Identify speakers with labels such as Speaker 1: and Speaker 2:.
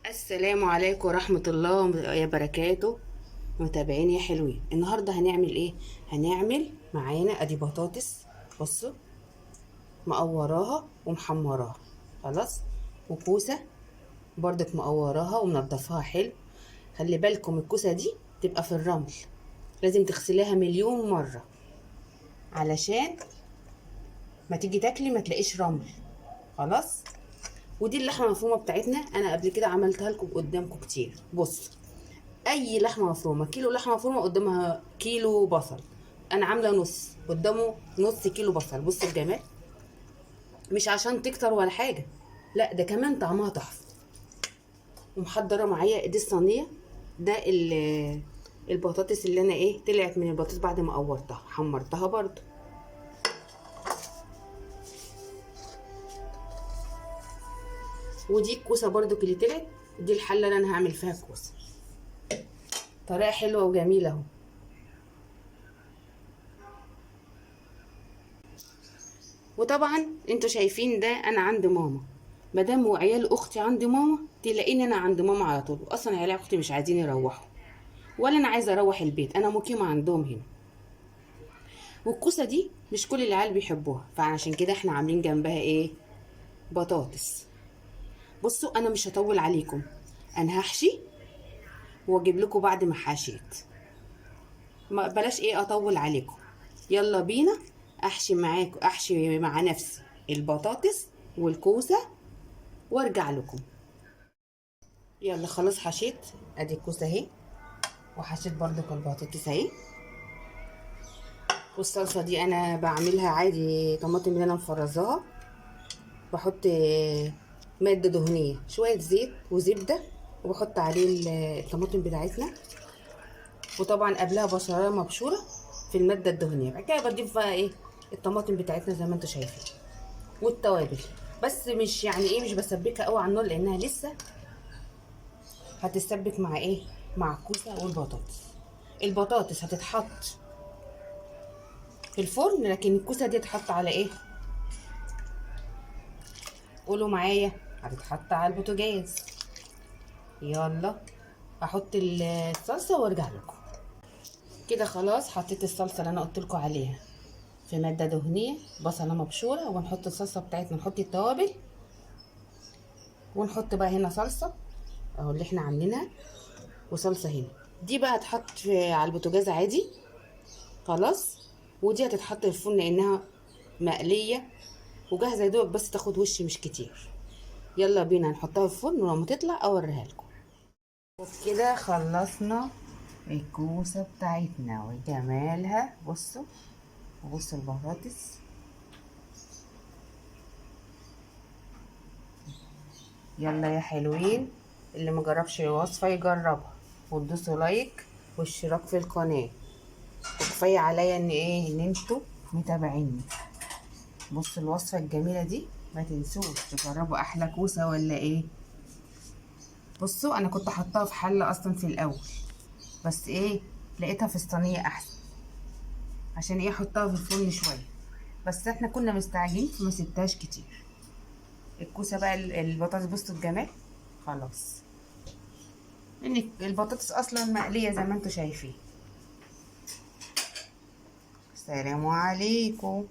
Speaker 1: السلام عليكم ورحمة الله وبركاته. متابعين يا حلوين، النهاردة هنعمل ايه؟ هنعمل معانا ادي بطاطس. بصوا، مقوراها ومحمراها خلاص، وكوسة برضك مقوراها ومنضفاها حلو. خلي بالكم الكوسة دي تبقى في الرمل، لازم تغسليها مليون مرة علشان ما تيجي تاكلي ما تلاقيش رمل. خلاص. ودي اللحمه المفرومه بتاعتنا، انا قبل كده عملتها لكم قدامكم كتير. بص، اي لحمه مفرومه، كيلو لحمه مفرومه قدامها كيلو بصل. انا عامله نص قدامه نص كيلو بصل. بص الجمال، مش عشان تكتر ولا حاجه، لا ده كمان طعمها تحفه. ومحضره معايا دي الصينيه، ده البطاطس اللي انا طلعت من البطاطس بعد ما قورتها حمرتها برضو. ودي الكوسه برضو اللي طلعت، دي الحله اللي انا هعمل فيها الكوسه. طريقه حلوه وجميله اهو. وطبعا انتوا شايفين ده انا عند ماما، مادام وعيال اختي عند ماما تلاقيني انا عند ماما على طول. اصلا عيال اختي مش عايزين يروحوا، ولا انا عايزه اروح البيت، انا مقيمه عندهم هنا. والكوسه دي مش كل العيال بيحبوها، فعشان كده احنا عاملين جنبها بطاطس. بصوا انا مش هطول عليكم، انا هحشي واجيب لكم بعد ما حشيت. ما بلاش اطول عليكم. يلا بينا احشي معاكم، احشي مع نفسي البطاطس والكوسه وارجع لكم. يلا خلاص حشيت، ادي الكوسه اهي، وحشيت برضك البطاطس اهي. والصلصه دي انا بعملها عادي، طماطم اللي انا مفرزاها، بحط ماده دهنيه، شويه زيت وزبده، وبحط عليه الطماطم بتاعتنا. وطبعا قبلها بصلايه مبشوره في الماده الدهنيه. بعد كده بضيف بقى الطماطم بتاعتنا زي ما انتم شايفين، والتوابل. بس مش مش بسبكها قوي على النار، لانها لسه هتتسبك مع مع الكوسه والبطاطس. البطاطس هتتحط في الفرن، لكن الكوسه دي تتحط على قولوا معايا، هتتحط على البوتاجاز. يلا احط الصلصه وارجع لكم. كده خلاص حطيت الصلصه اللي انا قلت لكم عليها في ماده دهنيه، بصله مبشوره، ونحط الصلصه بتاعتنا، نحط التوابل، ونحط بقى هنا صلصه اهو اللي احنا عاملينها، وصلصه هنا. دي بقى هتحط على البوتاجاز عادي خلاص. ودي هتتحط في الفرن لانها مقليه وجاهزه يا دوب، بس تاخد وش مش كتير. يلا بينا نحطها في الفرن، ولما تطلع اوريها لكم. وبكده خلصنا الكوسه بتاعتنا وجمالها. بصوا، بصوا البطاطس. يلا يا حلوين، اللي مجربش الوصفه يجربها، وتدوسوا لايك واشتراك في القناه. وكفايه عليا ان انتوا متابعيني. بصوا الوصفه الجميله دي، ما تنسوش تجربوا احلى كوسه ولا. بصوا انا كنت حطاها في حله اصلا في الاول، بس لقيتها في الصينيه احسن، عشان احطها في الفرن شويه. بس احنا كنا مستعجلين فما سبتهاش كتير. الكوسه بقى البطاطس، بصوا الجمال. خلاص، ان البطاطس اصلا مقليه زي ما انتم شايفين. السلام عليكم.